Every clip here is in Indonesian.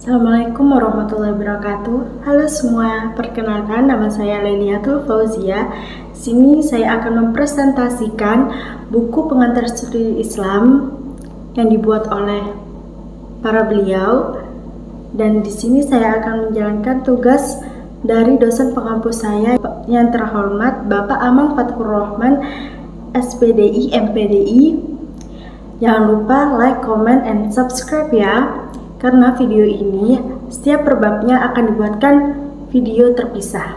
Assalamualaikum warahmatullahi wabarakatuh. Halo semua, perkenalkan nama saya Lailiatul Fauzia. Di sini saya akan mempresentasikan buku pengantar studi Islam yang dibuat oleh para beliau. Dan di sini saya akan menjalankan tugas dari dosen pengampus saya yang terhormat Bapak Amang Fathur Rahman, SPDI, MPDI. Jangan lupa like, comment, and subscribe ya. Karena video ini setiap perbabnya akan dibuatkan video terpisah.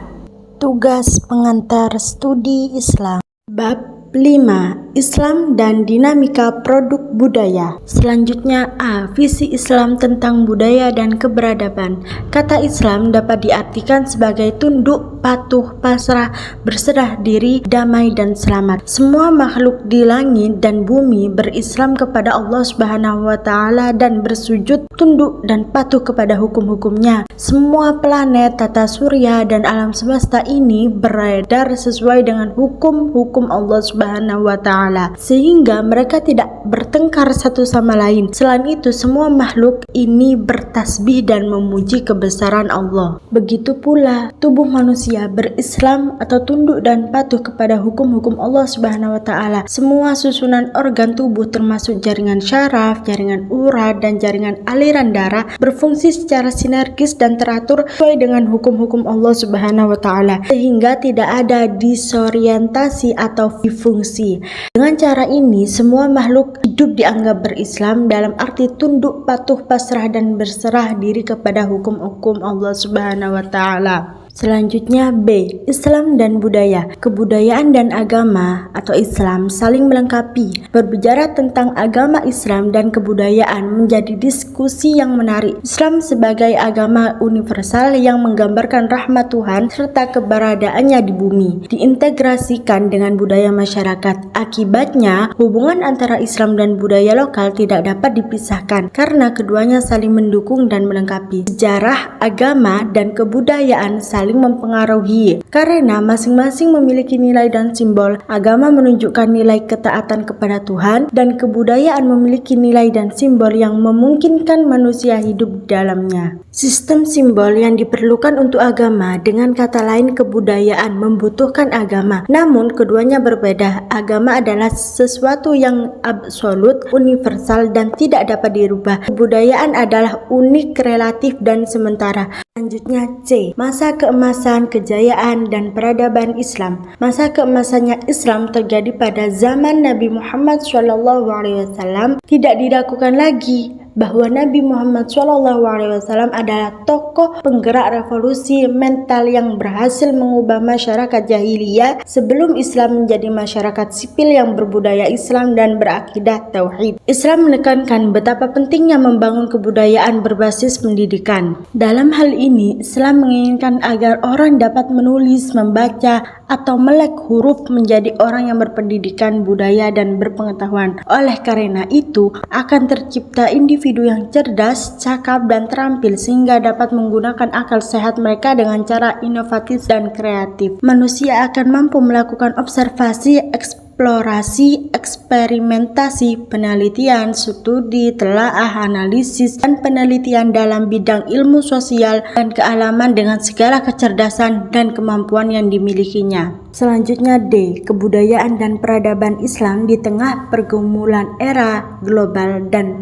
Tugas pengantar studi Islam. Bab 5. Islam dan dinamika produk budaya. Selanjutnya A. Visi Islam tentang budaya dan keberadaban. Kata Islam dapat diartikan sebagai tunduk, patuh, pasrah, berserah diri, damai dan selamat. Semua makhluk di langit dan bumi berislam kepada Allah Subhanahu wa taala dan bersujud, tunduk dan patuh kepada hukum-hukumnya. Semua planet, tata surya dan alam semesta ini beredar sesuai dengan hukum-hukum Allah Subhanahu wa taala, sehingga mereka tidak bertengkar satu sama lain. Selain itu, semua makhluk ini bertasbih dan memuji kebesaran Allah. Begitu pula tubuh manusia berislam atau tunduk dan patuh kepada hukum-hukum Allah Subhanahu wa taala. Semua susunan organ tubuh termasuk jaringan syaraf, jaringan urat dan jaringan aliran darah berfungsi secara sinergis dan teratur sesuai dengan hukum-hukum Allah Subhanahu wa taala, sehingga tidak ada disorientasi atau difungsi. Dengan cara ini, semua makhluk hidup dianggap berislam dalam arti tunduk, patuh, pasrah dan berserah diri kepada hukum-hukum Allah Subhanahu wa taala. Selanjutnya B. Islam dan budaya. Kebudayaan dan agama atau Islam saling melengkapi. Berbicara tentang agama Islam dan kebudayaan menjadi diskusi yang menarik. Islam sebagai agama universal yang menggambarkan rahmat Tuhan serta keberadaannya di bumi diintegrasikan dengan budaya masyarakat. Akibatnya, hubungan antara Islam dan budaya lokal tidak dapat dipisahkan karena keduanya saling mendukung dan melengkapi. Sejarah, agama, dan kebudayaan saling mempengaruhi karena masing-masing memiliki nilai dan simbol. Agama menunjukkan nilai ketaatan kepada Tuhan dan kebudayaan memiliki nilai dan simbol yang memungkinkan manusia hidup di dalamnya. Sistem simbol yang diperlukan untuk agama, dengan kata lain kebudayaan, membutuhkan agama. Namun keduanya berbeda. Agama adalah sesuatu yang absolut, universal dan tidak dapat dirubah. Kebudayaan adalah unik, relatif dan sementara. Selanjutnya C. Masa keemasan, kejayaan, dan peradaban Islam. Masa keemasannya Islam terjadi pada zaman Nabi Muhammad SAW. Tidak diragukan lagi bahwa Nabi Muhammad SAW adalah tokoh penggerak revolusi mental yang berhasil mengubah masyarakat jahiliyah sebelum Islam menjadi masyarakat sipil yang berbudaya Islam dan berakidah tauhid. Islam menekankan betapa pentingnya membangun kebudayaan berbasis pendidikan. Dalam hal ini, Islam menginginkan agar orang dapat menulis, membaca, atau melek huruf menjadi orang yang berpendidikan, budaya, dan berpengetahuan. Oleh karena itu, akan tercipta individu yang cerdas, cakap, dan terampil sehingga dapat menggunakan akal sehat mereka dengan cara inovatif dan kreatif. Manusia akan mampu melakukan observasi, eksplorasi, eksperimentasi, penelitian, studi, telaah, analisis, dan penelitian dalam bidang ilmu sosial dan kealaman dengan segala kecerdasan dan kemampuan yang dimilikinya. Selanjutnya D. Kebudayaan dan peradaban Islam di tengah pergumulan era global dan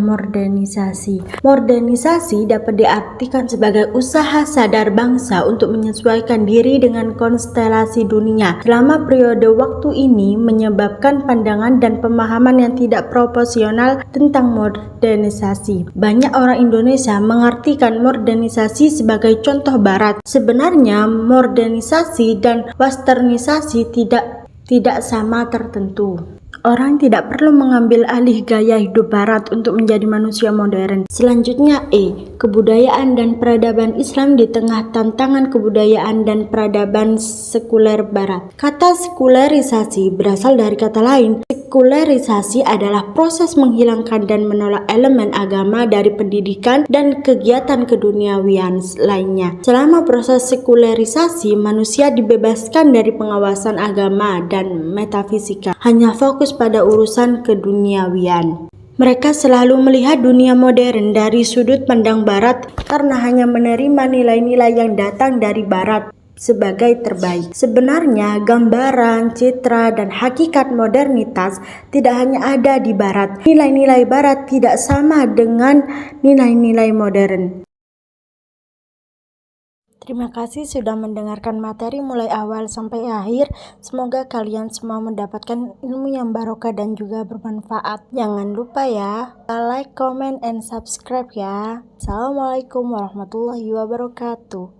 modernisasi. Modernisasi dapat diartikan sebagai usaha sadar bangsa untuk menyesuaikan diri dengan konstelasi dunia. Selama periode waktu ini menyebabkan pandangan dan pemahaman yang tidak proporsional tentang modernisasi. Banyak orang Indonesia mengartikan modernisasi sebagai contoh barat. Sebenarnya modernisasi dan westernisasi tidak sama tertentu. Orang tidak perlu mengambil alih gaya hidup barat untuk menjadi manusia modern. Selanjutnya E. Kebudayaan dan peradaban Islam di tengah tantangan kebudayaan dan peradaban sekuler barat. Kata sekularisasi berasal dari kata lain. Sekularisasi adalah proses menghilangkan dan menolak elemen agama dari pendidikan dan kegiatan keduniawian lainnya. Selama proses sekularisasi, manusia dibebaskan dari pengawasan agama dan metafisika, hanya fokus pada urusan keduniawian. Mereka selalu melihat dunia modern dari sudut pandang barat karena hanya menerima nilai-nilai yang datang dari barat sebagai terbaik. Sebenarnya gambaran, citra, dan hakikat modernitas tidak hanya ada di barat. Nilai-nilai barat tidak sama dengan nilai-nilai modern. Terima kasih sudah mendengarkan materi mulai awal sampai akhir. Semoga kalian semua mendapatkan ilmu yang barokah dan juga bermanfaat. Jangan lupa ya, like, comment, and subscribe ya. Assalamualaikum warahmatullahi wabarakatuh.